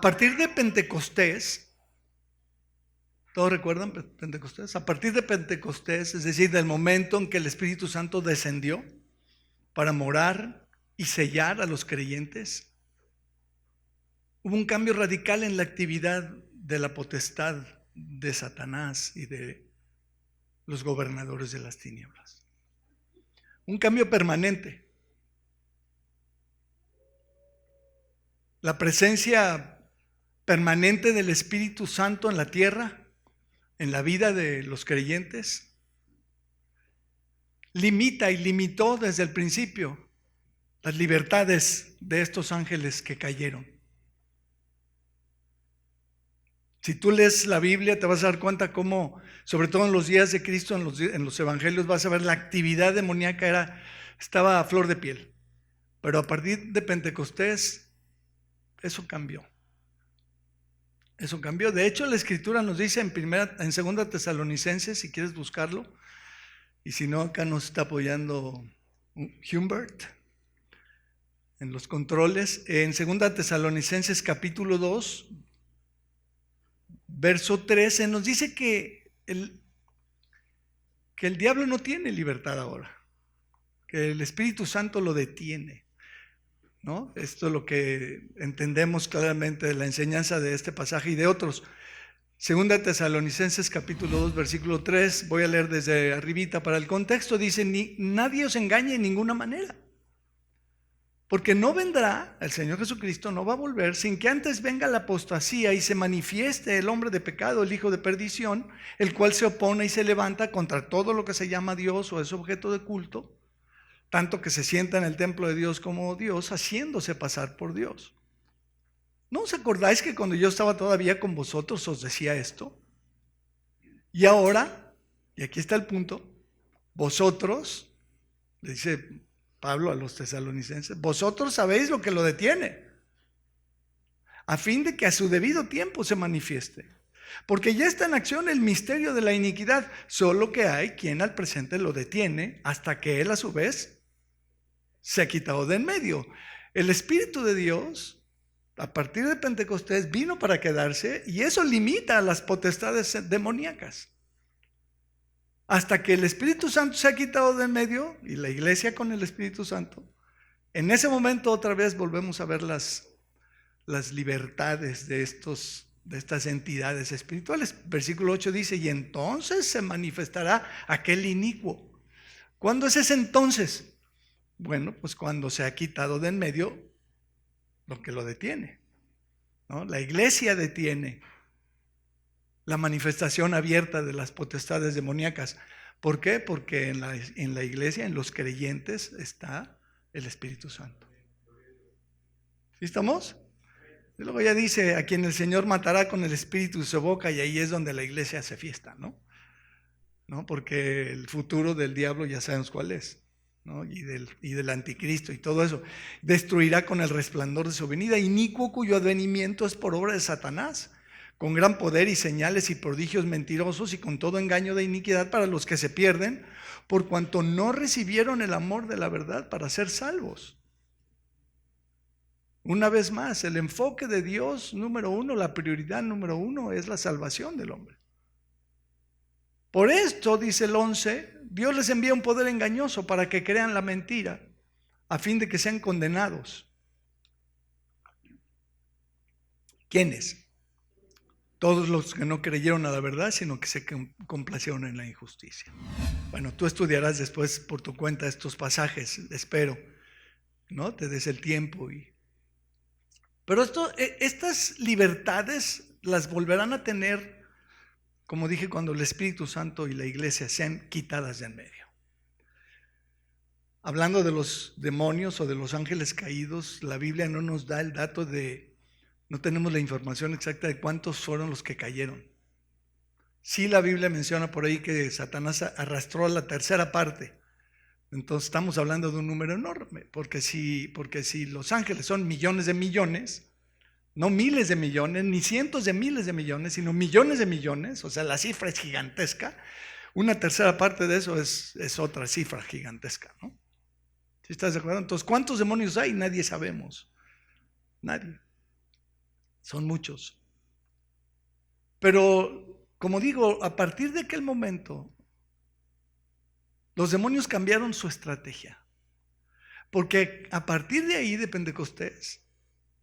partir de Pentecostés, ¿todos recuerdan Pentecostés? A partir de Pentecostés, es decir, del momento en que el Espíritu Santo descendió para morar y sellar a los creyentes, hubo un cambio radical en la actividad de la potestad de Satanás y de los gobernadores de las tinieblas. Un cambio permanente. La presencia permanente del Espíritu Santo en la tierra, en la vida de los creyentes, limita y limitó desde el principio las libertades de estos ángeles que cayeron. Si tú lees la Biblia te vas a dar cuenta cómo, sobre todo en los días de Cristo, en los evangelios, vas a ver la actividad demoníaca estaba a flor de piel. Pero a partir de Pentecostés, eso cambió. Eso cambió. De hecho, la Escritura nos dice en 2 Tesalonicenses, si quieres buscarlo, y si no, acá nos está apoyando Humbert en los controles. En 2 Tesalonicenses capítulo 2, verso 13, nos dice que el diablo no tiene libertad ahora, que el Espíritu Santo lo detiene, ¿no? Esto es lo que entendemos claramente de la enseñanza de este pasaje y de otros. 2 Tesalonicenses capítulo 2, versículo 3, voy a leer desde arribita para el contexto, dice: nadie os engañe en ninguna manera, porque no vendrá, el Señor Jesucristo no va a volver sin que antes venga la apostasía y se manifieste el hombre de pecado, el hijo de perdición, el cual se opone y se levanta contra todo lo que se llama Dios o es objeto de culto, tanto que se sienta en el templo de Dios como Dios, haciéndose pasar por Dios. ¿No os acordáis que cuando yo estaba todavía con vosotros os decía esto? Y ahora, y aquí está el punto, vosotros, le dice Pablo a los tesalonicenses, vosotros sabéis lo que lo detiene, a fin de que a su debido tiempo se manifieste. Porque ya está en acción el misterio de la iniquidad, solo que hay quien al presente lo detiene hasta que él a su vez se ha quitado de en medio. El Espíritu de Dios, a partir de Pentecostés, vino para quedarse, y eso limita a las potestades demoníacas. Hasta que el Espíritu Santo se ha quitado de en medio, y la iglesia con el Espíritu Santo, en ese momento otra vez volvemos a ver las libertades de estas entidades espirituales. Versículo 8 dice: y entonces se manifestará aquel inicuo. ¿Cuándo es ese entonces? Bueno, pues cuando se ha quitado de en medio lo que lo detiene, ¿no? La iglesia detiene la manifestación abierta de las potestades demoníacas. ¿Por qué? Porque en la iglesia, en los creyentes, está el Espíritu Santo. ¿Sí estamos? Y luego ya dice: a quien el Señor matará con el espíritu de su boca, y ahí es donde la iglesia hace fiesta, ¿no? Porque el futuro del diablo ya sabemos cuál es, ¿no? Y del anticristo y todo eso. Destruirá con el resplandor de su venida, inicuo cuyo advenimiento es por obra de Satanás, con gran poder y señales y prodigios mentirosos y con todo engaño de iniquidad para los que se pierden, por cuanto no recibieron el amor de la verdad para ser salvos. Una vez más, el enfoque de Dios número uno, la prioridad número uno es la salvación del hombre. Por esto, dice el 11, Dios les envía un poder engañoso para que crean la mentira, a fin de que sean condenados. ¿Quiénes? Todos los que no creyeron a la verdad, sino que se complacieron en la injusticia. Bueno, tú estudiarás después por tu cuenta estos pasajes, espero, ¿no? Te des el tiempo. Pero estas libertades las volverán a tener, como dije, cuando el Espíritu Santo y la iglesia sean quitadas de en medio. Hablando de los demonios o de los ángeles caídos, la Biblia no nos da el dato no tenemos la información exacta de cuántos fueron los que cayeron. Sí, la Biblia menciona por ahí que Satanás arrastró a la tercera parte. Entonces estamos hablando de un número enorme, porque si los ángeles son millones de millones, no miles de millones, ni cientos de miles de millones, sino millones de millones, o sea, la cifra es gigantesca, una tercera parte de eso es otra cifra gigantesca, ¿no? ¿Sí estás de acuerdo? Entonces, ¿cuántos demonios hay? Nadie sabemos, nadie. Son muchos. Pero, como digo, a partir de aquel momento, los demonios cambiaron su estrategia. Porque a partir de ahí, de Pentecostés,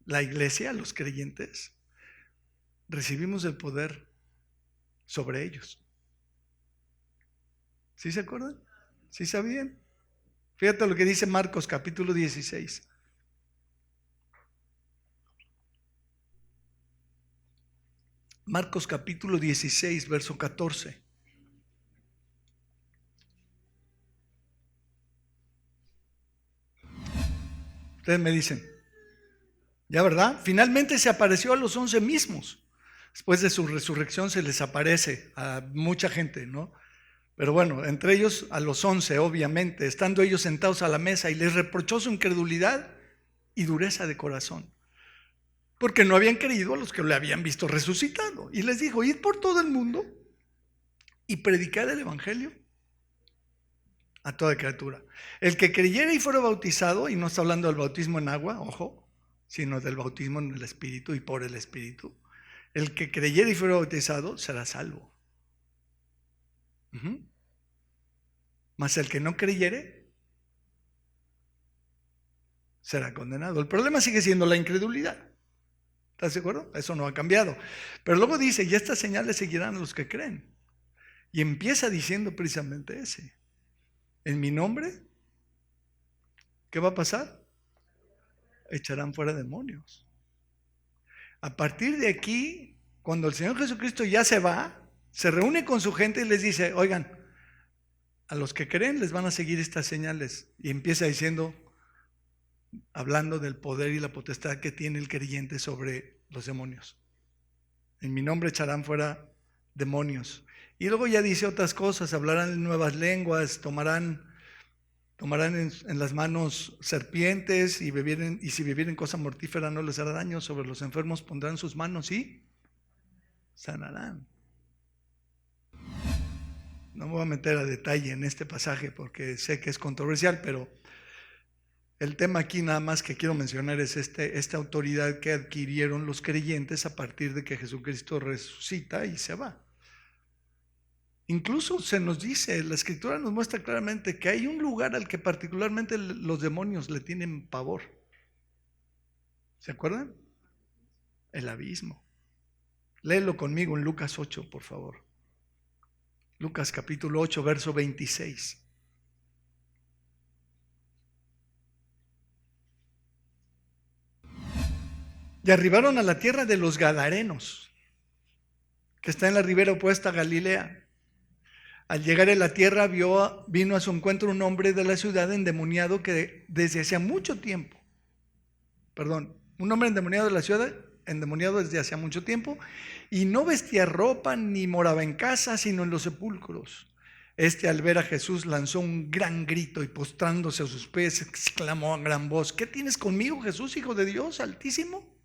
la iglesia, los creyentes, recibimos el poder sobre ellos. ¿Sí se acuerdan? ¿Sí sabían? Fíjate lo que dice Marcos capítulo 16. Marcos capítulo 16, verso 14. Ustedes me dicen, ¿ya verdad? Finalmente se apareció a los 11 mismos. Después de su resurrección se les aparece a mucha gente, ¿no? Pero bueno, entre ellos a los 11, obviamente, estando ellos sentados a la mesa, y les reprochó su incredulidad y dureza de corazón, porque no habían creído a los que le habían visto resucitado. Y les dijo, id por todo el mundo y predicad el evangelio a toda criatura. El que creyere y fuera bautizado, y no está hablando del bautismo en agua, ojo, sino del bautismo en el Espíritu y por el Espíritu. El que creyere y fuera bautizado será salvo. Mas el que no creyere será condenado. El problema sigue siendo la incredulidad. ¿Estás de acuerdo? Eso no ha cambiado. Pero luego dice, y estas señales seguirán a los que creen. Y empieza diciendo precisamente ese. En mi nombre, ¿qué va a pasar? Echarán fuera demonios. A partir de aquí, cuando el Señor Jesucristo ya se va, se reúne con su gente y les dice, oigan, a los que creen les van a seguir estas señales. Y empieza diciendo, hablando del poder y la potestad que tiene el creyente sobre los demonios. En mi nombre echarán fuera demonios. Y luego ya dice otras cosas, hablarán en nuevas lenguas, tomarán en las manos serpientes y si bebieren cosa mortífera no les hará daño, sobre los enfermos pondrán sus manos y sanarán. No me voy a meter a detalle en este pasaje porque sé que es controversial, pero el tema aquí nada más que quiero mencionar es esta autoridad que adquirieron los creyentes a partir de que Jesucristo resucita y se va. Incluso se nos dice, la Escritura nos muestra claramente que hay un lugar al que particularmente los demonios le tienen pavor. ¿Se acuerdan? El abismo. Léelo conmigo en Lucas 8, por favor. Lucas capítulo 8, verso 26. Y arribaron a la tierra de los Gadarenos, que está en la ribera opuesta a Galilea. Al llegar a la tierra vino a su encuentro un hombre de la ciudad endemoniado que desde hacía mucho tiempo, un hombre endemoniado de la ciudad, endemoniado desde hacía mucho tiempo, y no vestía ropa ni moraba en casa, sino en los sepulcros. Al ver a Jesús lanzó un gran grito y postrándose a sus pies exclamó a gran voz, ¿qué tienes conmigo, Jesús, Hijo de Dios Altísimo?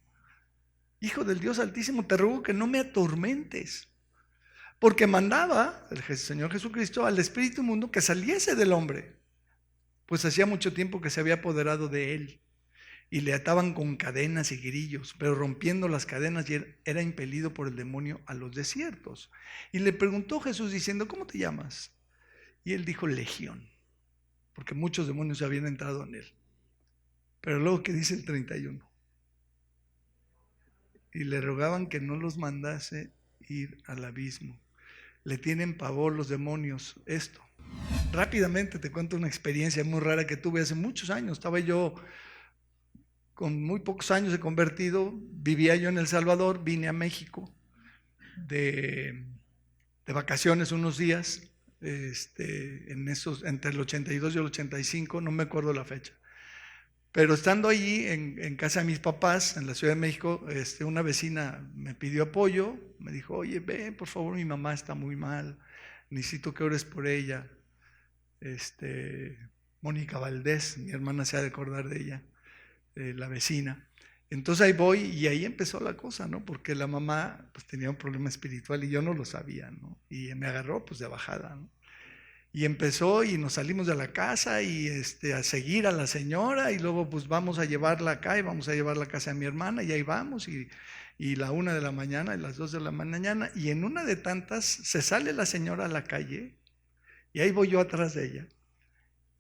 Hijo del Dios Altísimo, te ruego que no me atormentes. Porque mandaba el Señor Jesucristo al espíritu inmundo que saliese del hombre, pues hacía mucho tiempo que se había apoderado de él, y le ataban con cadenas y grillos, pero rompiendo las cadenas era impelido por el demonio a los desiertos. Y le preguntó Jesús diciendo, ¿cómo te llamas? Y él dijo, Legión, porque muchos demonios habían entrado en él. Pero luego, ¿qué dice el 31? Y le rogaban que no los mandase ir al abismo. Le tienen pavor los demonios esto. Rápidamente te cuento una experiencia muy rara que tuve hace muchos años. Estaba yo con muy pocos años de convertido, vivía yo en El Salvador, vine a México de vacaciones unos días, entre el 82 y el 85, no me acuerdo la fecha. Pero estando allí en casa de mis papás, en la Ciudad de México, una vecina me pidió apoyo, me dijo, oye, ven, por favor, mi mamá está muy mal, necesito que ores por ella. Mónica Valdés, mi hermana se ha de acordar de ella, la vecina. Entonces ahí voy y ahí empezó la cosa, ¿no? Porque la mamá pues tenía un problema espiritual y yo no lo sabía, ¿no? Y me agarró pues de bajada, ¿no? Y empezó y nos salimos de la casa y a seguir a la señora y luego pues vamos a llevarla acá y vamos a llevarla a casa de mi hermana y ahí vamos y la 1 de la mañana y las 2 de la mañana y en una de tantas se sale la señora a la calle y ahí voy yo atrás de ella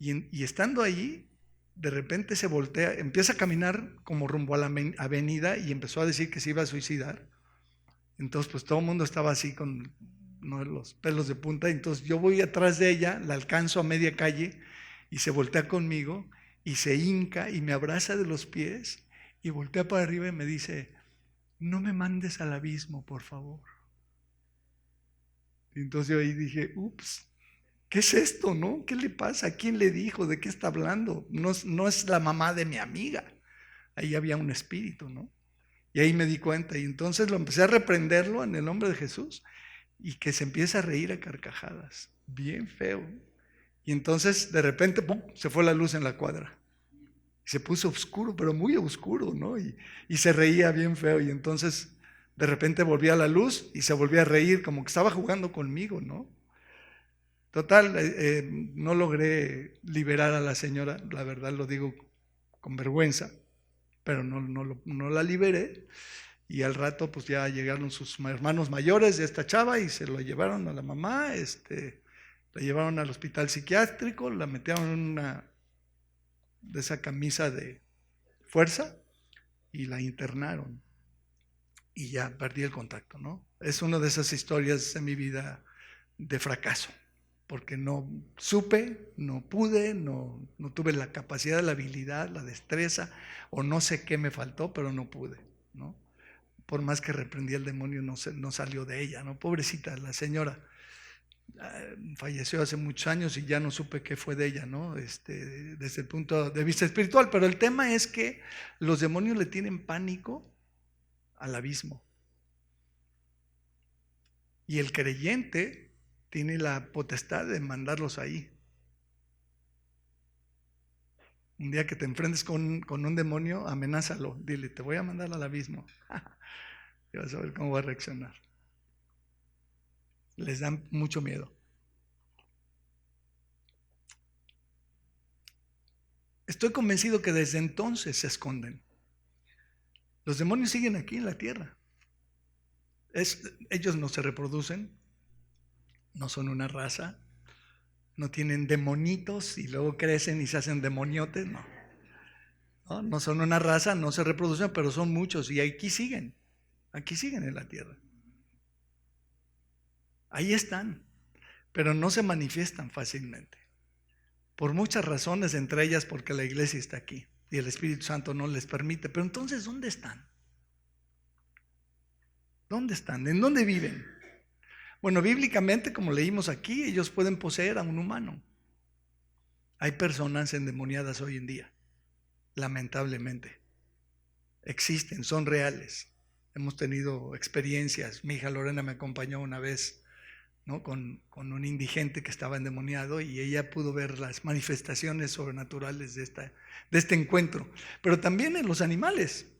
y estando allí de repente se voltea, empieza a caminar como rumbo a la avenida y empezó a decir que se iba a suicidar. Entonces pues todo el mundo estaba así con los pelos de punta, entonces yo voy atrás de ella, la alcanzo a media calle y se voltea conmigo y se hinca y me abraza de los pies y voltea para arriba y me dice, no me mandes al abismo, por favor. Y entonces yo ahí dije, ups, ¿qué es esto, no? ¿Qué le pasa? ¿A quién le dijo? ¿De qué está hablando? No es la mamá de mi amiga. Ahí había un espíritu, ¿no? Y ahí me di cuenta y entonces lo empecé a reprenderlo en el nombre de Jesús y que se empieza a reír a carcajadas, bien feo. Y entonces de repente ¡pum!, se fue la luz en la cuadra. Y se puso oscuro, pero muy oscuro, ¿no? Y se reía bien feo y entonces de repente volvía la luz y se volvía a reír como que estaba jugando conmigo, ¿no? Total, no logré liberar a la señora, la verdad lo digo con vergüenza, pero no la liberé. Y al rato pues ya llegaron sus hermanos mayores de esta chava y se lo llevaron a la mamá, la llevaron al hospital psiquiátrico, la metieron en una de esa camisa de fuerza y la internaron. Y ya perdí el contacto, ¿no? Es una de esas historias de mi vida de fracaso, porque no supe, no pude, no tuve la capacidad, la habilidad, la destreza, o no sé qué me faltó, pero no pude, ¿no? Por más que reprendí al demonio, no salió de ella, ¿no? Pobrecita, la señora falleció hace muchos años y ya no supe qué fue de ella, ¿no? Desde el punto de vista espiritual, pero el tema es que los demonios le tienen pánico al abismo. Y el creyente tiene la potestad de mandarlos ahí. Un día que te enfrentes con un demonio, amenázalo, dile, te voy a mandar al abismo. Y vas a ver cómo va a reaccionar. Les dan mucho miedo. Estoy convencido que desde entonces se esconden. Los demonios siguen aquí en la tierra. Ellos no se reproducen, no son una raza, no tienen demonitos y luego crecen y se hacen demoniotes, no son una raza, no se reproducen, pero son muchos y aquí siguen en la tierra. Ahí están, pero no se manifiestan fácilmente. Por muchas razones, entre ellas porque la iglesia está aquí y el Espíritu Santo no les permite. Pero entonces, ¿dónde están? ¿Dónde están? ¿En dónde viven? Bueno, bíblicamente, como leímos aquí, ellos pueden poseer a un humano. Hay personas endemoniadas hoy en día, lamentablemente. Existen, son reales. Hemos tenido experiencias. Mi hija Lorena me acompañó una vez, ¿no? con un indigente que estaba endemoniado y ella pudo ver las manifestaciones sobrenaturales de este encuentro. Pero también en los animales.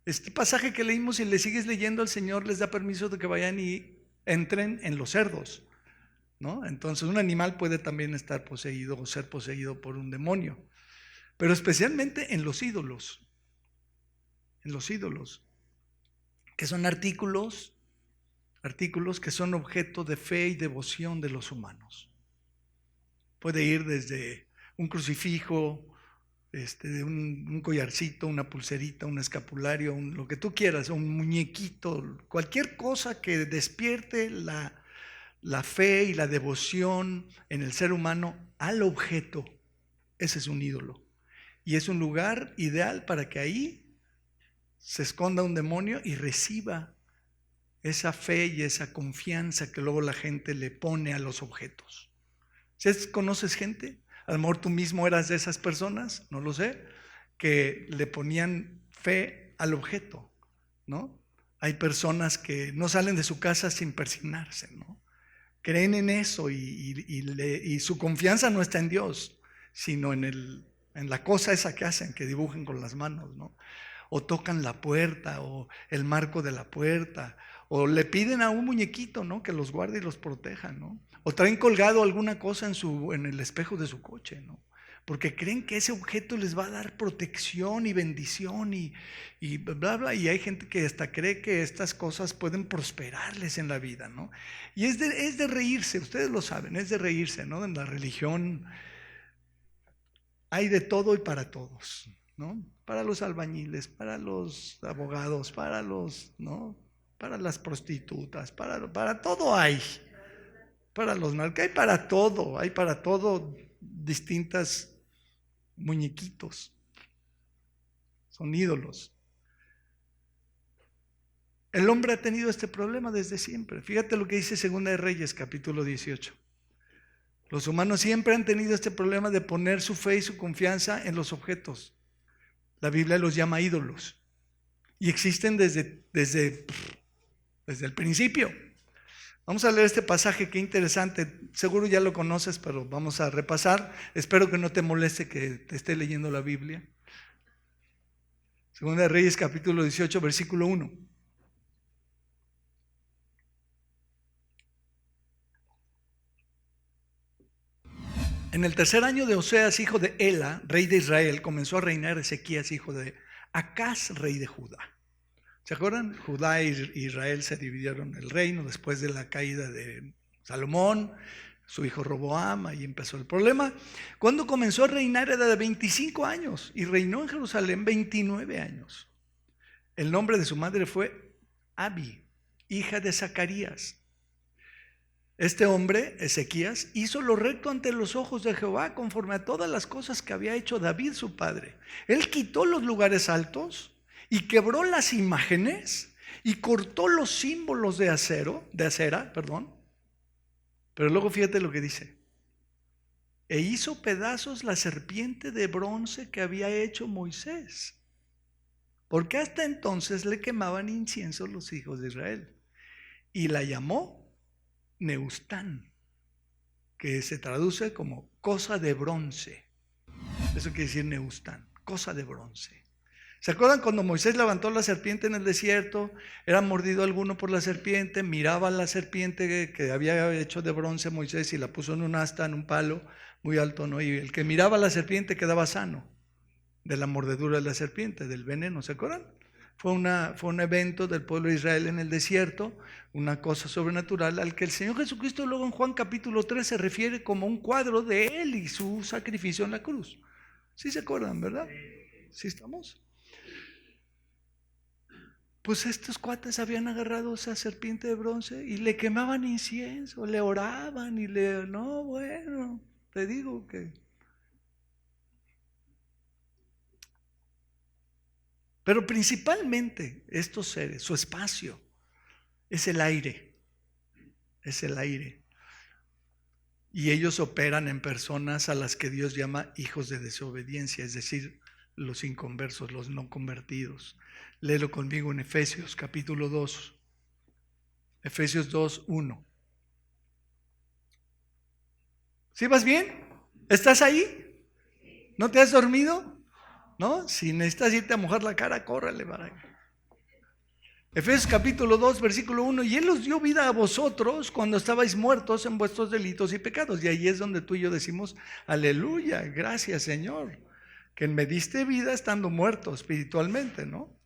Este pasaje que leímos, si le sigues leyendo, el Señor les da permiso de que vayan y entren en los cerdos, ¿no? Entonces un animal puede también estar poseído o ser poseído por un demonio, pero especialmente en los ídolos, que son artículos que son objeto de fe y devoción de los humanos. Puede ir desde un crucifijo, un collarcito, una pulserita, un escapulario, lo que tú quieras, un muñequito, cualquier cosa que despierte la fe y la devoción en el ser humano al objeto. Ese es un ídolo. Y es un lugar ideal para que ahí se esconda un demonio y reciba esa fe y esa confianza que luego la gente le pone a los objetos. ¿Sí conoces gente? A lo mejor tú mismo eras de esas personas, no lo sé, que le ponían fe al objeto, ¿no? Hay personas que no salen de su casa sin persignarse, ¿no? Creen en eso y su confianza no está en Dios, sino en la cosa esa que hacen, que dibujen con las manos, ¿no? O tocan la puerta o el marco de la puerta O le piden a un muñequito, ¿no?, que los guarde y los proteja, ¿no? O traen colgado alguna cosa en el espejo de su coche, ¿no? Porque creen que ese objeto les va a dar protección y bendición y bla, bla. Y hay gente que hasta cree que estas cosas pueden prosperarles en la vida, ¿no? Y es de reírse, ustedes lo saben, es de reírse, ¿no? En la religión hay de todo y para todos, ¿no? Para los albañiles, para los abogados, para los, ¿no?, para las prostitutas, para todo hay. Para los narcos, hay para todo distintas muñequitos. Son ídolos. El hombre ha tenido este problema desde siempre. Fíjate lo que dice Segunda de Reyes, capítulo 18. Los humanos siempre han tenido este problema de poner su fe y su confianza en los objetos. La Biblia los llama ídolos. Y existen desde el principio. Vamos a leer este pasaje, qué interesante. Seguro ya lo conoces, pero vamos a repasar. Espero que no te moleste que te esté leyendo la Biblia. Segunda de Reyes, capítulo 18, versículo 1. En el tercer año de Oseas, hijo de Ela, rey de Israel, comenzó a reinar Ezequías, hijo de Acaz, rey de Judá. ¿Se acuerdan? Judá e Israel se dividieron el reino después de la caída de Salomón, su hijo Roboam, ahí empezó el problema. Cuando comenzó a reinar era de 25 años y reinó en Jerusalén 29 años. El nombre de su madre fue Abi, hija de Zacarías. Este hombre, Ezequías, hizo lo recto ante los ojos de Jehová conforme a todas las cosas que había hecho David su padre. Él quitó los lugares altos y quebró las imágenes y cortó los símbolos de acera. Pero luego fíjate lo que dice. E hizo pedazos la serpiente de bronce que había hecho Moisés, porque hasta entonces le quemaban incienso los hijos de Israel. Y la llamó Neustán, que se traduce como cosa de bronce. Eso quiere decir Neustán, cosa de bronce. ¿Se acuerdan cuando Moisés levantó la serpiente en el desierto? Era mordido alguno por la serpiente, miraba la serpiente que había hecho de bronce Moisés y la puso en un asta, en un palo muy alto, ¿no? Y el que miraba la serpiente quedaba sano de la mordedura de la serpiente, del veneno. ¿Se acuerdan? Fue un evento del pueblo de Israel en el desierto, una cosa sobrenatural al que el Señor Jesucristo luego en Juan capítulo 3 se refiere como un cuadro de Él y su sacrificio en la cruz. ¿Sí se acuerdan, verdad? ¿Sí estamos? Pues estos cuates habían agarrado esa serpiente de bronce y le quemaban incienso, le oraban y no, bueno, te digo que... Pero principalmente estos seres, su espacio es el aire, Y ellos operan en personas a las que Dios llama hijos de desobediencia, es decir, los inconversos, los no convertidos. Léelo conmigo en Efesios capítulo 2, Efesios 2, 1. ¿Sí vas bien? ¿Estás ahí? ¿No te has dormido? ¿No? Si necesitas irte a mojar la cara, córrele para ahí. Efesios capítulo 2, versículo 1. Y Él os dio vida a vosotros cuando estabais muertos en vuestros delitos y pecados. Y ahí es donde tú y yo decimos, aleluya, gracias Señor, que me diste vida estando muerto espiritualmente, ¿no?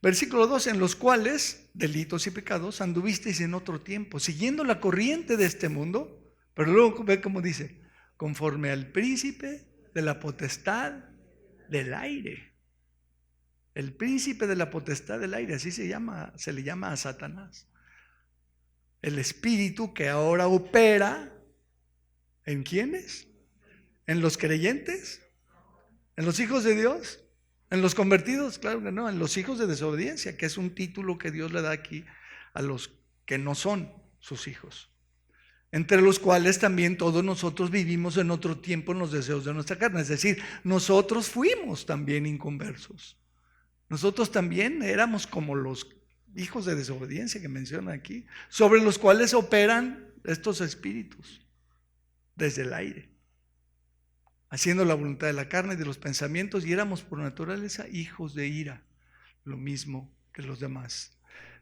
Versículo 2, en los cuales, delitos y pecados, anduvisteis en otro tiempo, siguiendo la corriente de este mundo. Pero luego ve cómo dice, conforme al príncipe de la potestad del aire. El príncipe de la potestad del aire, así se le llama a Satanás. El espíritu que ahora opera, ¿en quiénes? ¿En los creyentes? ¿En los hijos de Dios? ¿En los convertidos? Claro que no, en los hijos de desobediencia, que es un título que Dios le da aquí a los que no son sus hijos. Entre los cuales también todos nosotros vivimos en otro tiempo en los deseos de nuestra carne. Es decir, nosotros fuimos también inconversos. Nosotros también éramos como los hijos de desobediencia que menciona aquí, sobre los cuales operan estos espíritus desde el aire, haciendo la voluntad de la carne y de los pensamientos, y éramos por naturaleza hijos de ira, lo mismo que los demás.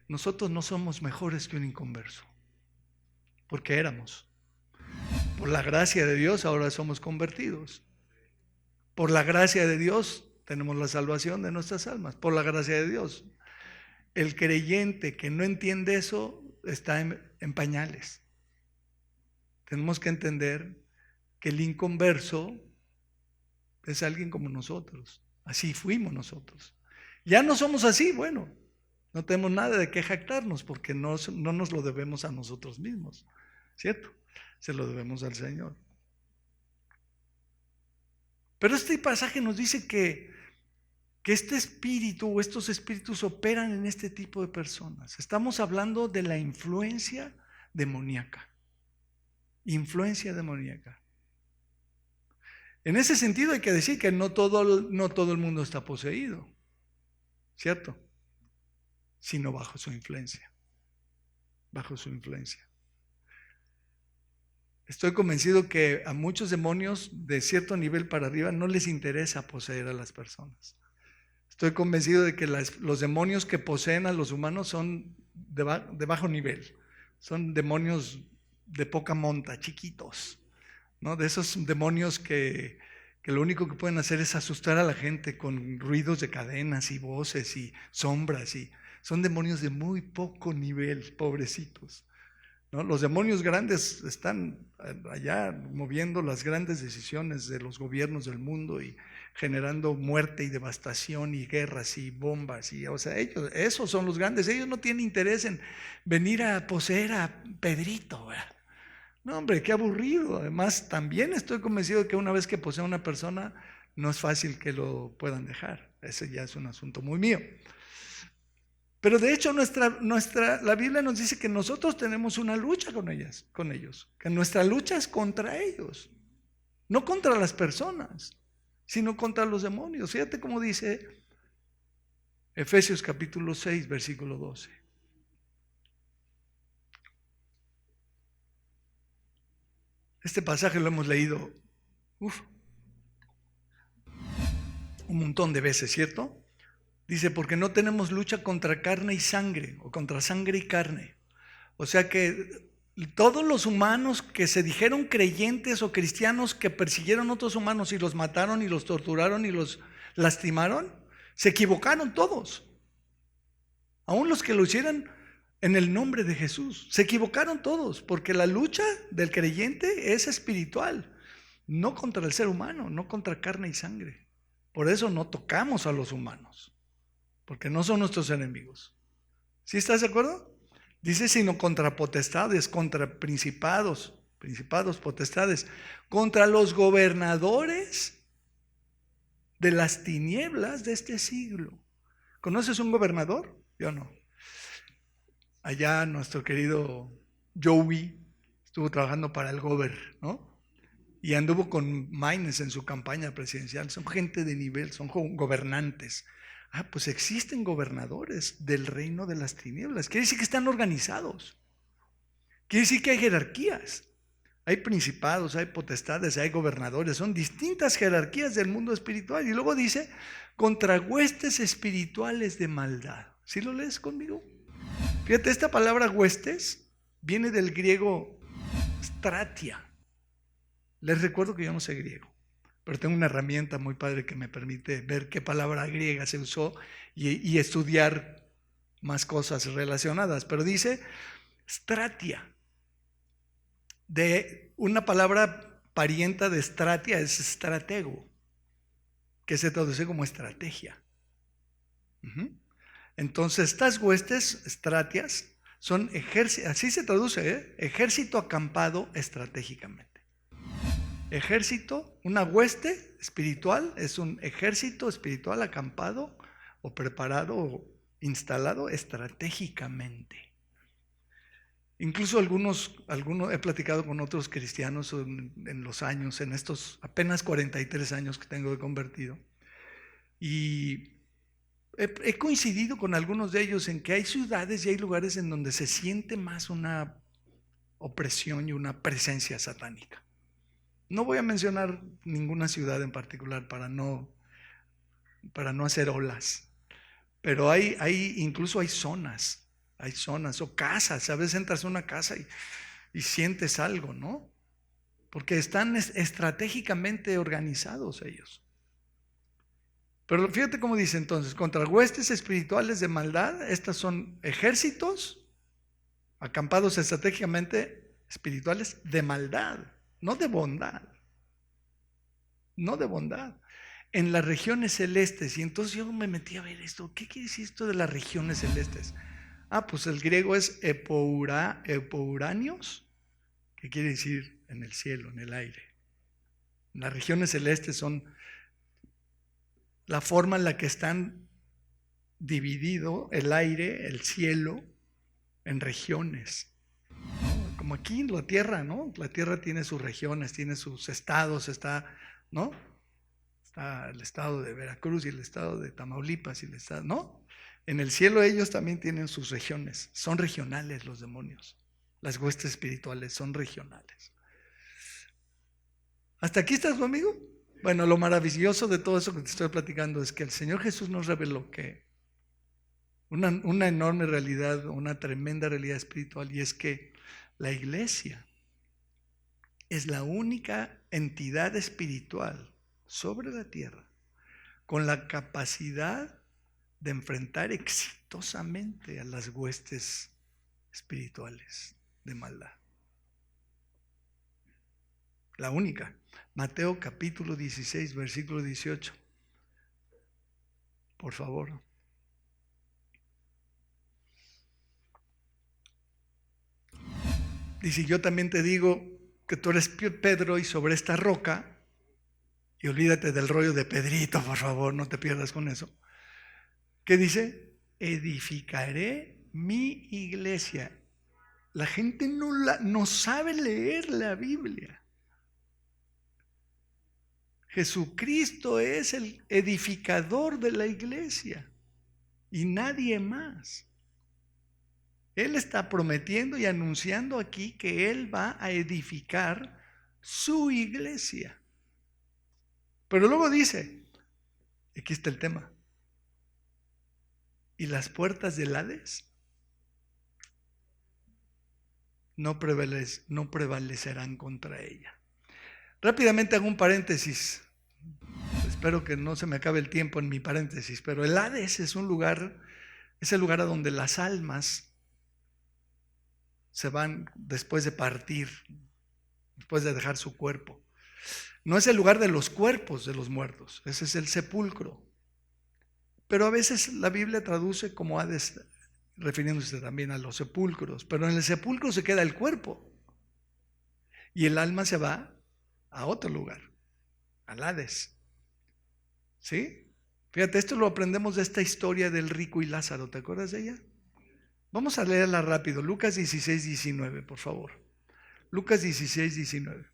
nosotros no somos mejores que un inconverso, porque éramos. Por la gracia de Dios ahora somos convertidos. Por la gracia de Dios tenemos la salvación de nuestras almas. Por la gracia de Dios. El creyente que no entiende eso está en pañales. Tenemos que entender que el inconverso es alguien como nosotros. Así fuimos nosotros. Ya no somos así, bueno, no tenemos nada de qué jactarnos porque no nos lo debemos a nosotros mismos, ¿cierto? Se lo debemos al Señor. Pero este pasaje nos dice que este espíritu o estos espíritus operan en este tipo de personas. Estamos hablando de la influencia demoníaca. Influencia demoníaca. En ese sentido hay que decir que no todo el mundo está poseído, ¿cierto? Sino bajo su influencia. Bajo su influencia. Estoy convencido que a muchos demonios de cierto nivel para arriba no les interesa poseer a las personas. Estoy convencido de que los demonios que poseen a los humanos son de bajo nivel. Son demonios de poca monta, chiquitos, ¿no? De esos demonios que lo único que pueden hacer es asustar a la gente con ruidos de cadenas y voces y sombras. Son demonios de muy poco nivel, pobrecitos, ¿no? Los demonios grandes están allá moviendo las grandes decisiones de los gobiernos del mundo y generando muerte y devastación y guerras y bombas. O sea, esos son los grandes. Ellos no tienen interés en venir a poseer a Pedrito, ¿verdad? No, hombre, qué aburrido. Además, también estoy convencido de que una vez que posee a una persona, no es fácil que lo puedan dejar. Ese ya es un asunto muy mío. Pero de hecho la Biblia nos dice que nosotros tenemos una lucha con ellos, que nuestra lucha es contra ellos, no contra las personas, sino contra los demonios. Fíjate cómo dice Efesios capítulo 6, versículo 12. Este pasaje lo hemos leído un montón de veces, ¿cierto? Dice, porque no tenemos lucha contra carne y sangre, o contra sangre y carne. O sea que todos los humanos que se dijeron creyentes o cristianos que persiguieron a otros humanos y los mataron y los torturaron y los lastimaron, se equivocaron todos. Aún los que lo hicieran en el nombre de Jesús, se equivocaron todos, porque la lucha del creyente es espiritual, no contra el ser humano, no contra carne y sangre. Por eso no tocamos a los humanos, porque no son nuestros enemigos. ¿Sí estás de acuerdo? Dice, sino contra potestades, contra principados, potestades, contra los gobernadores de las tinieblas de este siglo. ¿Conoces un gobernador? Yo no. Allá nuestro querido Joey estuvo trabajando para el ¿no? Y anduvo con Maynes en su campaña presidencial. Son gente de nivel, son gobernantes. Pues existen gobernadores del reino de las tinieblas. Quiere decir que están organizados. Quiere decir que hay jerarquías. Hay principados, hay potestades, hay gobernadores. Son distintas jerarquías del mundo espiritual. Y luego dice, contra huestes espirituales de maldad. ¿Sí lo lees conmigo? Fíjate, esta palabra huestes viene del griego stratia. Les recuerdo que yo no sé griego, pero tengo una herramienta muy padre que me permite ver qué palabra griega se usó y estudiar más cosas relacionadas. Pero dice stratia, de una palabra parienta de stratia es stratego, que se traduce como estrategia. Entonces estas huestes, stratias, son ejército, así se traduce, ejército acampado estratégicamente. Ejército, una hueste espiritual es un ejército espiritual acampado o preparado o instalado estratégicamente. Incluso algunos he platicado con otros cristianos en los años, en estos apenas 43 años que tengo de convertido, y he coincidido con algunos de ellos en que hay ciudades y hay lugares en donde se siente más una opresión y una presencia satánica. No voy a mencionar ninguna ciudad en particular para no hacer olas, pero incluso hay zonas Hay zonas o casas. A veces entras a una casa y sientes algo, ¿no? Porque están estratégicamente organizados ellos. Pero fíjate cómo dice entonces, contra huestes espirituales de maldad, estas son ejércitos acampados estratégicamente espirituales de maldad, no de bondad. No de bondad. En las regiones celestes. Y entonces yo me metí a ver esto. ¿Qué quiere decir esto de las regiones celestes? Pues el griego es epouranios, que quiere decir en el cielo, en el aire. Las regiones celestes son la forma en la que están dividido el aire, el cielo, en regiones. Como aquí en la tierra, ¿no? La tierra tiene sus regiones, tiene sus estados, ¿no? Está el estado de Veracruz y el estado de Tamaulipas y el estado, ¿no? En el cielo ellos también tienen sus regiones. Son regionales los demonios. Las huestes espirituales son regionales. ¿Hasta aquí estás conmigo? Bueno, lo maravilloso de todo eso que te estoy platicando es que el Señor Jesús nos reveló que una enorme realidad, una tremenda realidad espiritual, y es que la iglesia es la única entidad espiritual sobre la tierra con la capacidad de enfrentar exitosamente a las huestes espirituales de maldad. La única. Mateo capítulo 16, versículo 18. Por favor. Dice, yo también te digo que tú eres Pedro y sobre esta roca, y olvídate del rollo de Pedrito, por favor, no te pierdas con eso. ¿Qué dice? Edificaré mi iglesia. La gente no sabe leer la Biblia. Jesucristo es el edificador de la iglesia y nadie más. Él está prometiendo y anunciando aquí que Él va a edificar su iglesia. Pero luego dice, aquí está el tema, y las puertas del Hades no prevalecerán contra ella. Rápidamente hago un paréntesis. Espero que no se me acabe el tiempo en mi paréntesis, pero el Hades es el lugar a donde las almas se van después de partir, después de dejar su cuerpo. No es el lugar de los cuerpos de los muertos, ese es el sepulcro. Pero a veces la Biblia traduce como Hades, refiriéndose también a los sepulcros, pero en el sepulcro se queda el cuerpo y el alma se va a otro lugar, al Hades. ¿Sí? Fíjate, esto lo aprendemos de esta historia del rico y Lázaro, ¿te acuerdas de ella? Vamos a leerla rápido, Lucas 16, 19, por favor. Lucas 16, 19.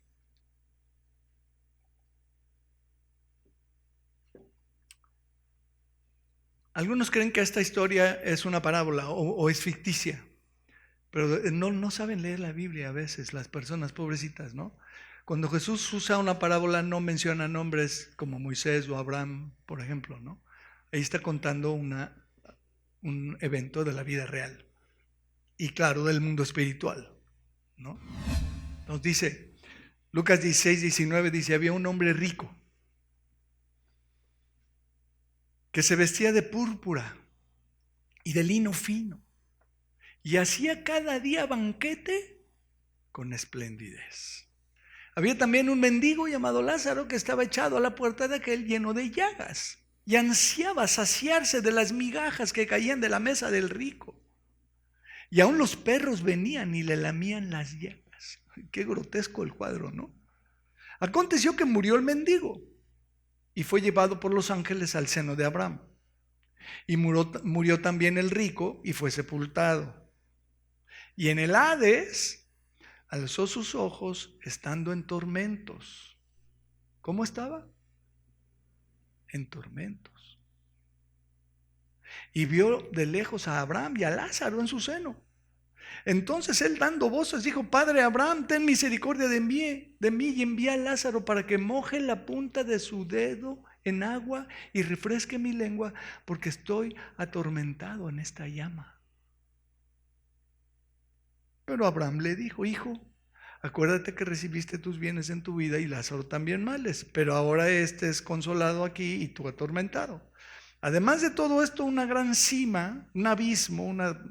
Algunos creen que esta historia es una parábola o es ficticia, pero no saben leer la Biblia a veces, las personas pobrecitas, ¿no? Cuando Jesús usa una parábola no menciona nombres como Moisés o Abraham, por ejemplo, ¿no? Ahí está contando un evento de la vida real y claro, del mundo espiritual, ¿no? Nos dice, Lucas 16, 19 dice, había un hombre rico que se vestía de púrpura y de lino fino y hacía cada día banquete con esplendidez. Había también un mendigo llamado Lázaro que estaba echado a la puerta de aquel lleno de llagas y ansiaba saciarse de las migajas que caían de la mesa del rico. Y aún los perros venían y le lamían las llagas. Qué grotesco el cuadro, ¿no? Aconteció que murió el mendigo y fue llevado por los ángeles al seno de Abraham. Y murió también el rico y fue sepultado. Y en el Hades alzó sus ojos estando en tormentos. ¿Cómo estaba? En tormentos. Y vio de lejos a Abraham y a Lázaro en su seno. Entonces él dando voces dijo, Padre Abraham, ten misericordia de mí y envía a Lázaro para que moje la punta de su dedo en agua y refresque mi lengua, porque estoy atormentado en esta llama. Pero Abraham le dijo: hijo, acuérdate que recibiste tus bienes en tu vida y Lázaro también males, pero ahora este es consolado aquí y tú atormentado. Además de todo esto, una gran cima, un abismo, una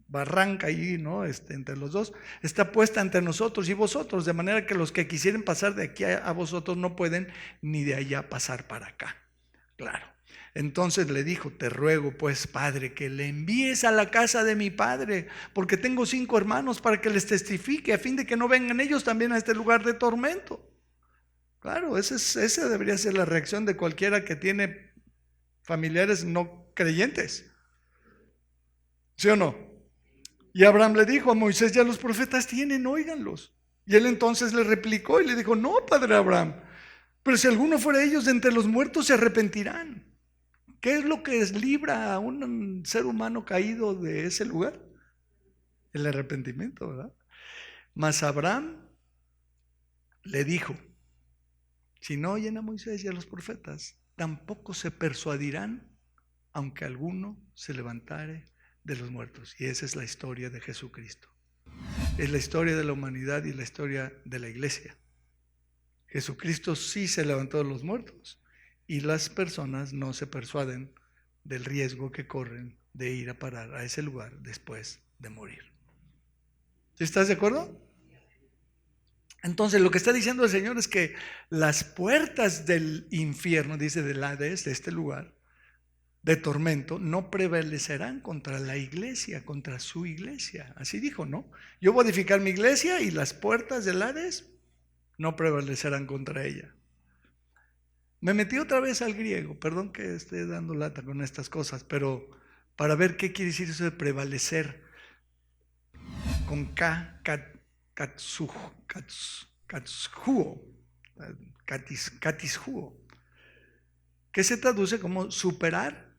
barranca ahí, ¿no? Entre los dos, está puesta entre nosotros y vosotros, de manera que los que quisieren pasar de aquí a vosotros no pueden, ni de allá pasar para acá. Claro. Entonces le dijo: te ruego pues, padre, que le envíes a la casa de mi padre, porque tengo 5 hermanos, para que les testifique, a fin de que no vengan ellos también a este lugar de tormento. Claro, esa debería ser la reacción de cualquiera que tiene familiares no creyentes. ¿Sí o no? Y Abraham le dijo: a Moisés y a los profetas tienen, óiganlos. Y él entonces le replicó y le dijo: no, padre Abraham, pero si alguno fuera de ellos de entre los muertos, se arrepentirán. ¿Qué es lo que libra a un ser humano caído de ese lugar? El arrepentimiento, ¿verdad? Mas Abraham le dijo: si no oyen a Moisés y a los profetas, tampoco se persuadirán, aunque alguno se levantare de los muertos. Y esa es la historia de Jesucristo. Es la historia de la humanidad y la historia de la iglesia. Jesucristo sí se levantó de los muertos, y las personas no se persuaden del riesgo que corren de ir a parar a ese lugar después de morir. ¿Estás de acuerdo? Entonces lo que está diciendo el Señor es que las puertas del infierno, dice, del Hades, de este lugar de tormento, no prevalecerán contra la iglesia, contra su iglesia. Así dijo, ¿no? Yo voy a edificar mi iglesia y las puertas del Hades no prevalecerán contra ella. Me metí otra vez al griego, perdón que esté dando lata con estas cosas, pero para ver qué quiere decir eso de prevalecer. Con K, katishuo, que se traduce como superar,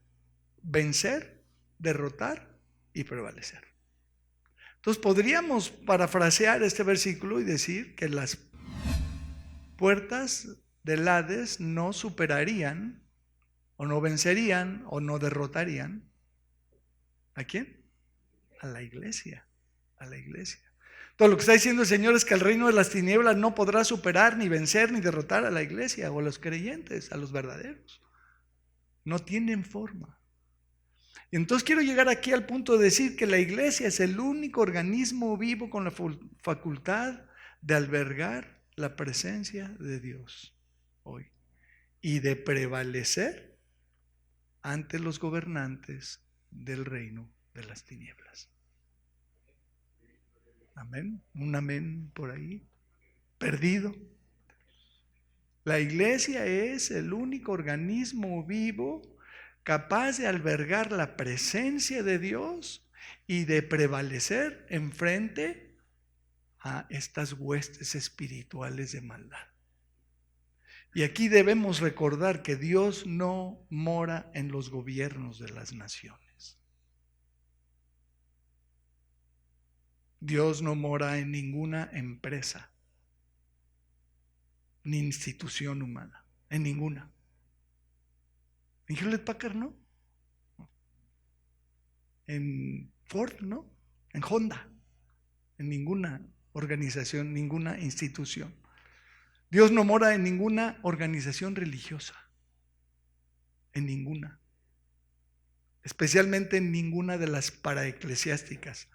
vencer, derrotar y prevalecer. Entonces podríamos parafrasear este versículo y decir que las puertas del Hades no superarían, o no vencerían, o no derrotarían. ¿A quién? A la iglesia. A la iglesia. Todo lo que está diciendo el Señor es que el reino de las tinieblas no podrá superar, ni vencer, ni derrotar a la iglesia o a los creyentes, a los verdaderos. No tienen forma. Y entonces quiero llegar aquí al punto de decir que la iglesia es el único organismo vivo con la facultad de albergar la presencia de Dios hoy y de prevalecer ante los gobernantes del reino de las tinieblas. Amén. Un amén por ahí. Perdido. La iglesia es el único organismo vivo capaz de albergar la presencia de Dios y de prevalecer en frente a estas huestes espirituales de maldad. Y aquí debemos recordar que Dios no mora en los gobiernos de las naciones. Dios no mora en ninguna empresa, ni institución humana, en ninguna. En Hewlett Packard no. En Ford no. En Honda. En ninguna organización, ninguna institución. Dios no mora en ninguna organización religiosa. En ninguna. Especialmente en ninguna de las paraeclesiásticas.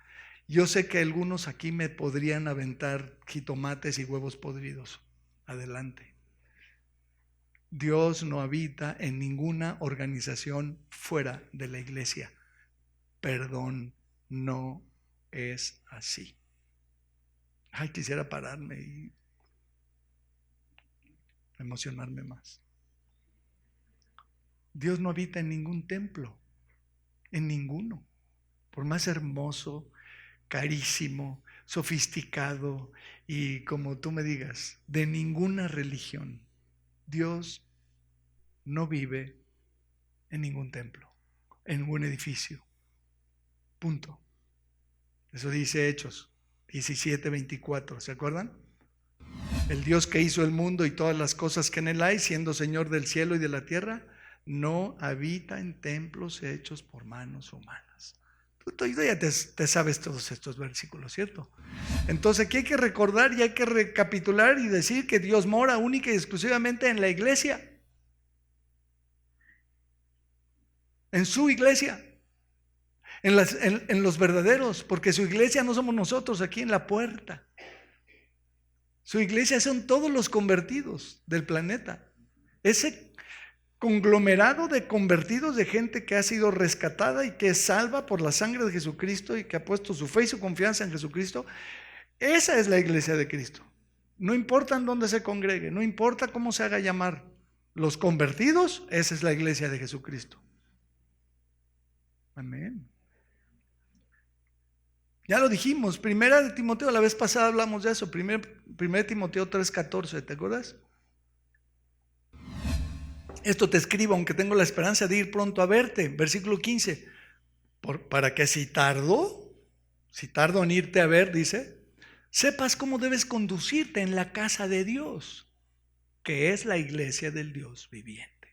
Yo sé que algunos aquí me podrían aventar jitomates y huevos podridos. Adelante. Dios no habita en ninguna organización fuera de la iglesia. Perdón, no es así. Ay, quisiera pararme y emocionarme más. Dios no habita en ningún templo, en ninguno. Por más hermoso, carísimo, sofisticado y como tú me digas, de ninguna religión. Dios no vive en ningún templo, en ningún edificio. Punto. Eso dice Hechos 17:24. ¿Se acuerdan? El Dios que hizo el mundo y todas las cosas que en él hay, siendo Señor del cielo y de la tierra, no habita en templos hechos por manos humanas. Tú ya te sabes todos estos versículos, ¿cierto? Entonces aquí hay que recordar y hay que recapitular y decir que Dios mora única y exclusivamente en la iglesia. En su iglesia. En los verdaderos, porque su iglesia no somos nosotros aquí en la puerta. Su iglesia son todos los convertidos del planeta. Ese conglomerado de convertidos, de gente que ha sido rescatada y que es salva por la sangre de Jesucristo y que ha puesto su fe y su confianza en Jesucristo. Esa es la iglesia de Cristo. No importa en dónde se congregue, no importa cómo se haga llamar. Los convertidos, esa es la iglesia de Jesucristo. Amén. Ya lo dijimos, primera de Timoteo, la vez pasada hablamos de eso, primera de Timoteo 3:14, ¿te acuerdas? Esto te escribo, aunque tengo la esperanza de ir pronto a verte, versículo 15, para que si tardo en irte a ver, dice, sepas cómo debes conducirte en la casa de Dios, que es la iglesia del Dios viviente.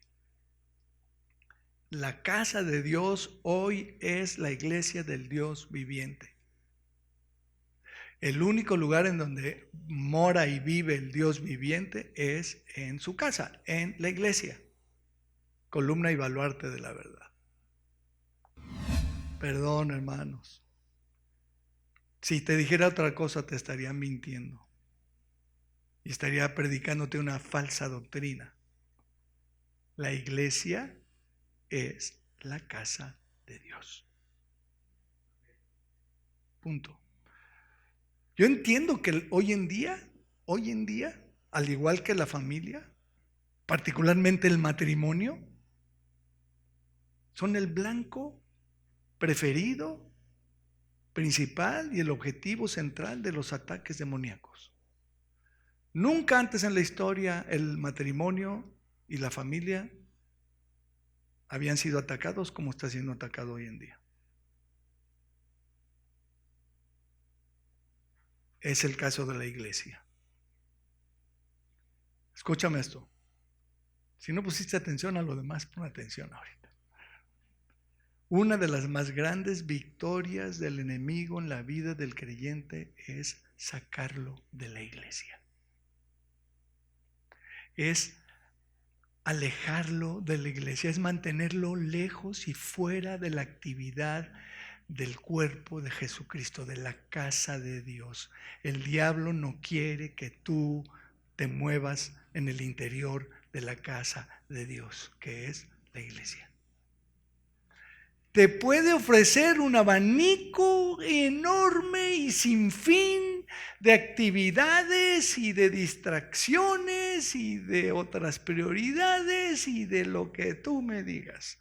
La casa de Dios hoy es la iglesia del Dios viviente. El único lugar en donde mora y vive el Dios viviente es en su casa, en la iglesia, columna y baluarte de la verdad. Perdón, hermanos. Si te dijera otra cosa, te estaría mintiendo y estaría predicándote una falsa doctrina. La iglesia es la casa de Dios. Punto. Yo entiendo que hoy en día, al igual que la familia, particularmente el matrimonio, son el blanco preferido, principal y el objetivo central de los ataques demoníacos. Nunca antes en la historia el matrimonio y la familia habían sido atacados como está siendo atacado hoy en día. Es el caso de la iglesia. Escúchame esto. Si no pusiste atención a lo demás, pon atención ahorita. Una de las más grandes victorias del enemigo en la vida del creyente es sacarlo de la iglesia. Es alejarlo de la iglesia, es mantenerlo lejos y fuera de la actividad del cuerpo de Jesucristo, de la casa de Dios. El diablo no quiere que tú te muevas en el interior de la casa de Dios, que es la iglesia. Te puede ofrecer un abanico enorme y sin fin de actividades y de distracciones y de otras prioridades y de lo que tú me digas.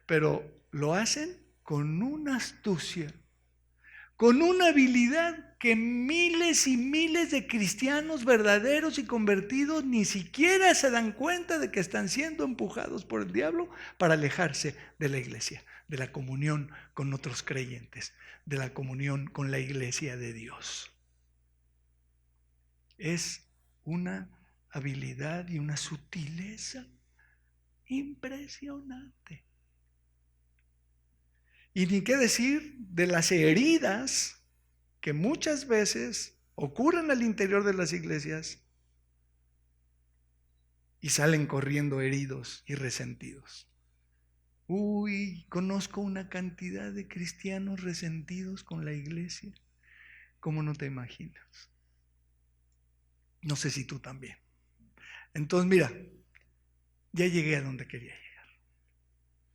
Pero lo hacen con una astucia, con una habilidad que miles y miles de cristianos verdaderos y convertidos ni siquiera se dan cuenta de que están siendo empujados por el diablo para alejarse de la iglesia, de la comunión con otros creyentes, de la comunión con la iglesia de Dios. Es una habilidad y una sutileza impresionante. Y ni qué decir de las heridas que muchas veces ocurren al interior de las iglesias y salen corriendo heridos y resentidos. Conozco una cantidad de cristianos resentidos con la iglesia, como no te imaginas. No sé si tú también. Entonces, mira, ya llegué a donde quería llegar.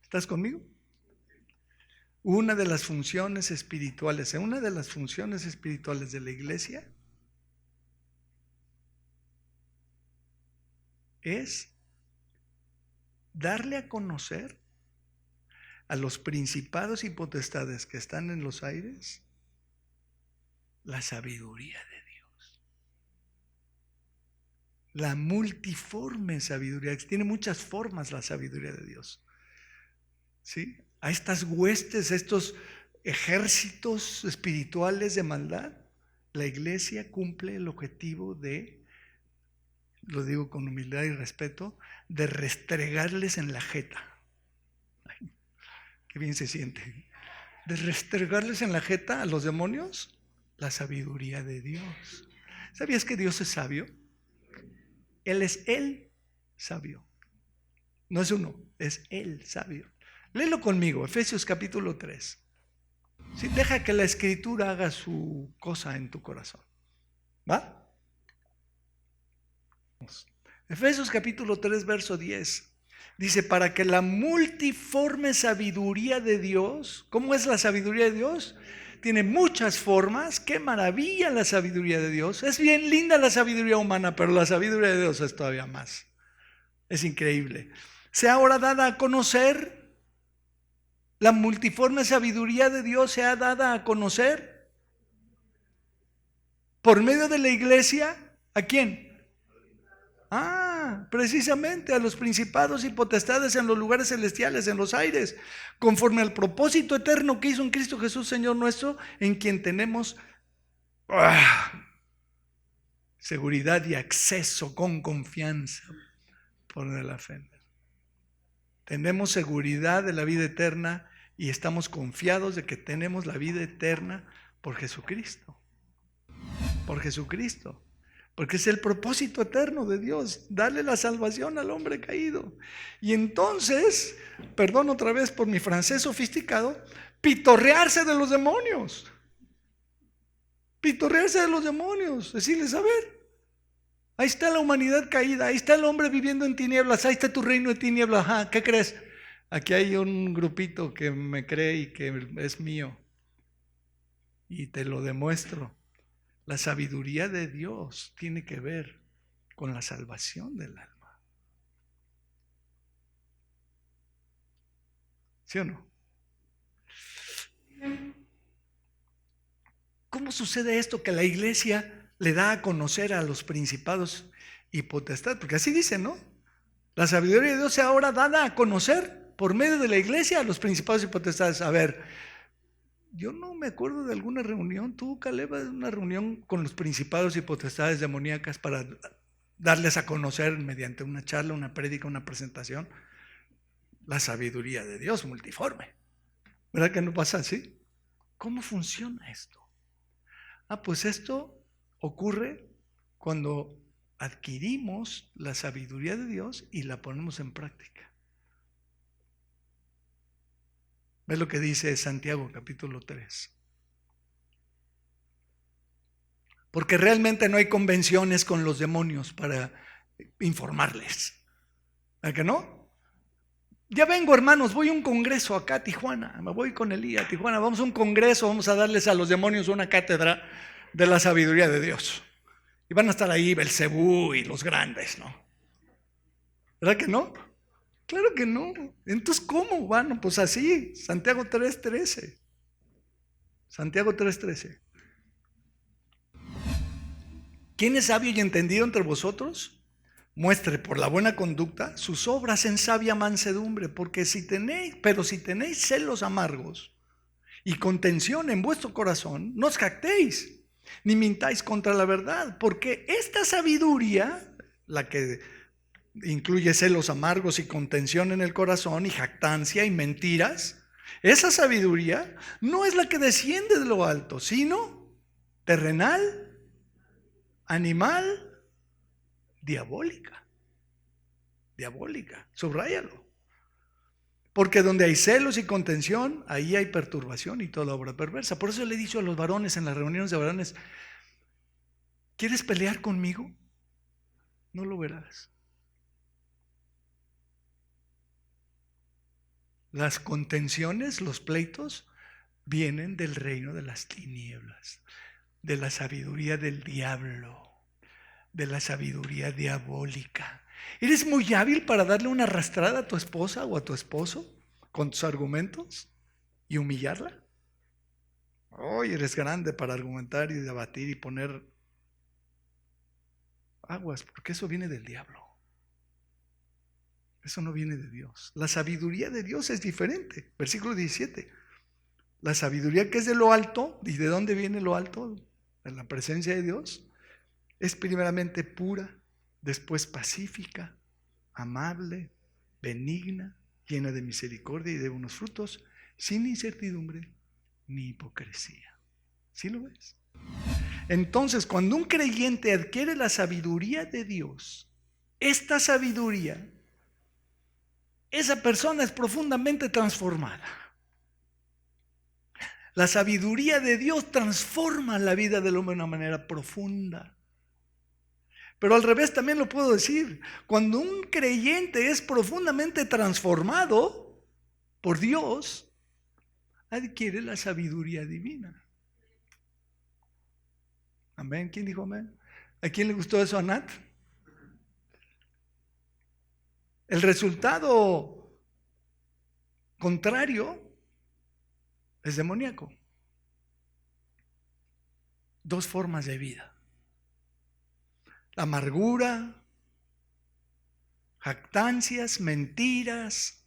¿Estás conmigo? Una de las funciones espirituales de la iglesia es darle a conocer a los principados y potestades que están en los aires la sabiduría de Dios. La multiforme sabiduría, tiene muchas formas la sabiduría de Dios. ¿Sí? A estas huestes, a estos ejércitos espirituales de maldad, la iglesia cumple el objetivo de, lo digo con humildad y respeto, de restregarles en la jeta. Ay, qué bien se siente. de restregarles en la jeta a los demonios? La sabiduría de Dios. ¿Sabías que Dios es sabio? Él es el sabio. No es uno, es el sabio. Léelo conmigo, Efesios capítulo 3. Sí, deja que la escritura haga su cosa en tu corazón. ¿Va? Efesios capítulo 3, verso 10. Dice, para que la multiforme sabiduría de Dios, ¿cómo es la sabiduría de Dios? Tiene muchas formas. Qué maravilla la sabiduría de Dios. Es bien linda la sabiduría humana, pero la sabiduría de Dios es todavía más. Es increíble. Sea ahora dada a conocer, la multiforme sabiduría de Dios sea dada a conocer por medio de la iglesia. ¿A quién? Precisamente a los principados y potestades en los lugares celestiales, en los aires, conforme al propósito eterno que hizo en Cristo Jesús, Señor nuestro, en quien tenemos seguridad y acceso con confianza por la fe. Tenemos seguridad de la vida eterna y estamos confiados de que tenemos la vida eterna por Jesucristo. Por Jesucristo. Porque es el propósito eterno de Dios, darle la salvación al hombre caído. Y entonces, perdón otra vez por mi francés sofisticado, pitorrearse de los demonios. Pitorrearse de los demonios. Decirles, a ver, ahí está la humanidad caída, ahí está el hombre viviendo en tinieblas, ahí está tu reino de tinieblas. Ajá, ¿qué crees? Aquí hay un grupito que me cree y que es mío. Y te lo demuestro. La sabiduría de Dios tiene que ver con la salvación del alma. ¿Sí o no? ¿Cómo sucede esto que la iglesia le da a conocer a los principados y potestades? Porque así dice, ¿no? La sabiduría de Dios sea ahora dada a conocer por medio de la iglesia a los principados y potestades. A ver, yo no me acuerdo de alguna reunión, tú, Caleb, una reunión con los principados y potestades demoníacas para darles a conocer mediante una charla, una prédica, una presentación, la sabiduría de Dios multiforme. ¿Verdad que no pasa así? ¿Cómo funciona esto? Pues esto ocurre cuando adquirimos la sabiduría de Dios y la ponemos en práctica. ¿Ves lo que dice Santiago capítulo 3? Porque realmente no hay convenciones con los demonios para informarles. ¿Verdad que no? Ya vengo, hermanos, voy a un congreso acá a Tijuana. Me voy con Elías a Tijuana. Vamos a un congreso, vamos a darles a los demonios una cátedra de la sabiduría de Dios. Y van a estar ahí Belcebú y los grandes, ¿no? ¿Verdad que no? Claro que no. Entonces, ¿cómo? Bueno, pues así, Santiago 3:13. Santiago 3:13. ¿Quién es sabio y entendido entre vosotros? Muestre por la buena conducta sus obras en sabia mansedumbre, porque si tenéis celos amargos y contención en vuestro corazón, no os jactéis, ni mintáis contra la verdad, porque esta sabiduría, la que incluye celos amargos y contención en el corazón y jactancia y mentiras, esa sabiduría no es la que desciende de lo alto, sino terrenal, animal, diabólica. Subráyalo. Porque donde hay celos y contención, ahí hay perturbación y toda obra perversa. Por eso le he dicho a los varones en las reuniones de varones, ¿quieres pelear conmigo? No lo verás. Las contenciones, los pleitos, vienen del reino de las tinieblas, de la sabiduría del diablo, de la sabiduría diabólica. ¿Eres muy hábil para darle una arrastrada a tu esposa o a tu esposo con tus argumentos y humillarla? Hoy eres grande para argumentar y debatir y poner aguas, porque eso viene del diablo. Eso no viene de Dios. La sabiduría de Dios es diferente. Versículo 17. La sabiduría que es de lo alto, ¿y de dónde viene lo alto? De la presencia de Dios. Es primeramente pura, después pacífica, amable, benigna, llena de misericordia y de buenos frutos, sin incertidumbre ni hipocresía. ¿Sí lo ves? Entonces, cuando un creyente adquiere la sabiduría de Dios, esta sabiduría, esa persona es profundamente transformada. La sabiduría de Dios transforma la vida del hombre de una manera profunda. Pero al revés también lo puedo decir. Cuando un creyente es profundamente transformado por Dios, adquiere la sabiduría divina. Amén. ¿Quién dijo amén? ¿A quién le gustó eso, a Nat? El resultado contrario es demoníaco. Dos formas de vida: la amargura, jactancias, mentiras,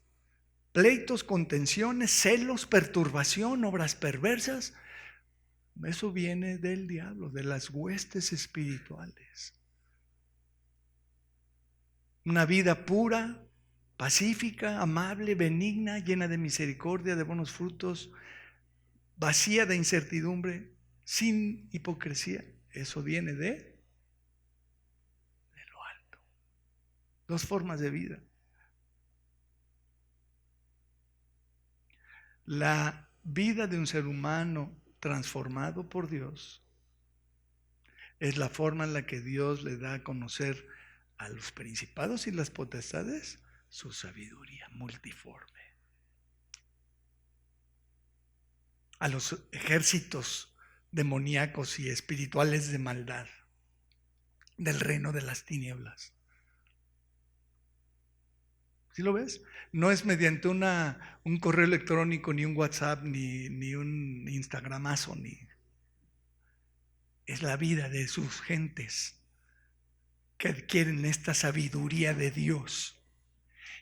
pleitos, contenciones, celos, perturbación, obras perversas. Eso viene del diablo, de las huestes espirituales. Una vida pura, pacífica, amable, benigna, llena de misericordia, de buenos frutos, vacía de incertidumbre, sin hipocresía. Eso viene de lo alto. Dos formas de vida. La vida de un ser humano transformado por Dios es la forma en la que Dios le da a conocer a los principados y las potestades su sabiduría multiforme. A los ejércitos demoníacos y espirituales de maldad del reino de las tinieblas. ¿Sí lo ves? No es mediante un correo electrónico, ni un WhatsApp, ni un Instagramazo, es la vida de sus gentes que adquieren esta sabiduría de Dios.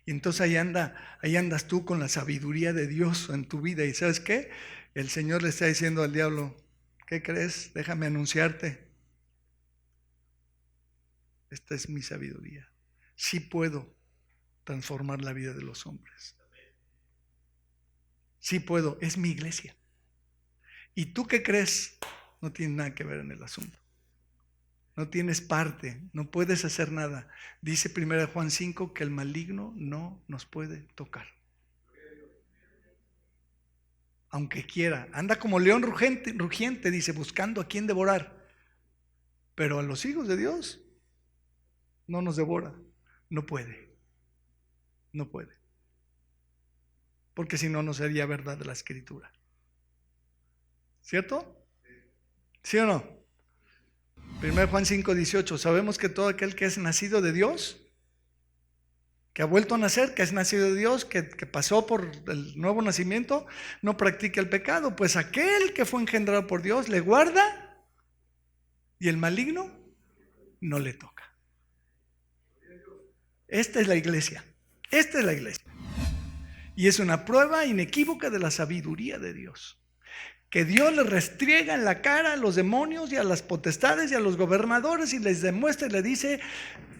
Y entonces ahí andas tú con la sabiduría de Dios en tu vida. ¿Y sabes qué? El Señor le está diciendo al diablo: ¿qué crees? Déjame anunciarte. Esta es mi sabiduría. Sí puedo transformar la vida de los hombres. Sí puedo, es mi iglesia. ¿Y tú qué crees? No tiene nada que ver en el asunto. No tienes parte, no puedes hacer nada. Dice 1 Juan 5 que el maligno no nos puede tocar. Aunque quiera, anda como león rugiente, dice, buscando a quien devorar. Pero a los hijos de Dios no nos devora. No puede. No puede. Porque si no, no sería verdad la escritura. ¿Cierto? ¿Sí o no? 1 Juan 5:18. Sabemos que todo aquel que es nacido de Dios, que ha vuelto a nacer, que es nacido de Dios, que pasó por el nuevo nacimiento, no practica el pecado, pues aquel que fue engendrado por Dios le guarda y el maligno no le toca. Esta es la iglesia. Esta es la iglesia. Y es una prueba inequívoca de la sabiduría de Dios. Que Dios le restriega en la cara a los demonios y a las potestades y a los gobernadores y les demuestra y le dice: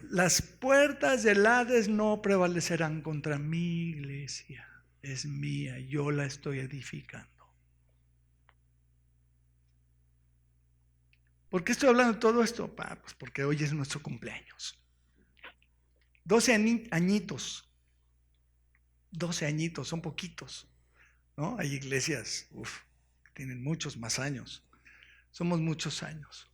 las puertas del Hades no prevalecerán contra mi iglesia. Es mía, yo la estoy edificando. ¿Por qué estoy hablando de todo esto? Pues porque hoy es nuestro cumpleaños. 12 añitos. 12 añitos, son poquitos, ¿no? Hay iglesias, que tienen muchos más años. Somos muchos años.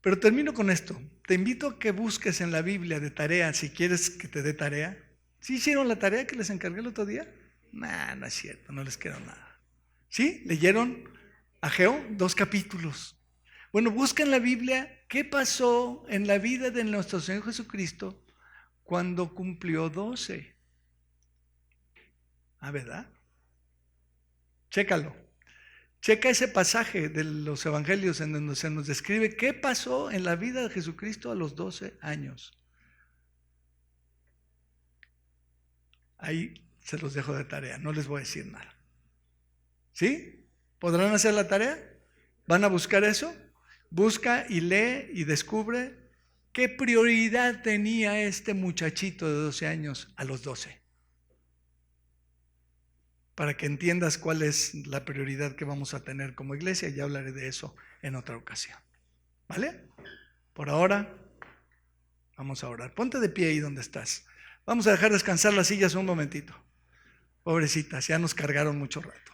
Pero termino con esto. Te invito a que busques en la Biblia de tarea, si quieres que te dé tarea. ¿Sí hicieron la tarea que les encargué el otro día? No es cierto, no les quedó nada. ¿Sí? ¿Leyeron Ageo? 2 capítulos. Bueno, busca en la Biblia qué pasó en la vida de nuestro Señor Jesucristo cuando cumplió 12. ¿Verdad? Chécalo. Checa ese pasaje de los evangelios en donde se nos describe qué pasó en la vida de Jesucristo a los 12 años. Ahí se los dejo de tarea, no les voy a decir nada. ¿Sí? ¿Podrán hacer la tarea? ¿Van a buscar eso? Busca y lee y descubre qué prioridad tenía este muchachito de 12 años a los 12. para que entiendas cuál es la prioridad que vamos a tener como iglesia. Ya hablaré de eso en otra ocasión. ¿Vale? Por ahora, vamos a orar. Ponte de pie ahí donde estás. Vamos a dejar descansar las sillas un momentito. Pobrecitas, ya nos cargaron mucho rato.